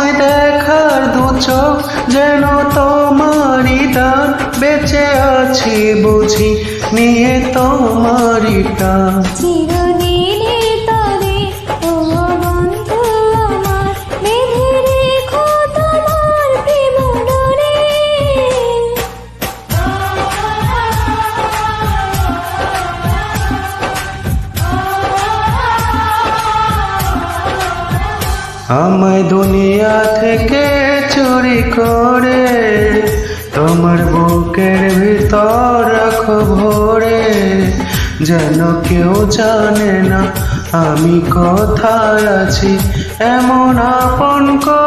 তোমায় দেখার দু চোখ যেন তোমারই দান, বেঁচে আছি বুঝি নিয়ে তোমারই টান। চিরদিনের তরে ও বন্ধু আমার, বেঁধে রেখো তোমার প্রেম ডোরে। আমায় দুনিয়া থেকে চুরি করে তোমার বুকের ভিতর রাখো ভরে, যেন কেউ জানে না আমি কোথায় আছি, এমন আপন করে।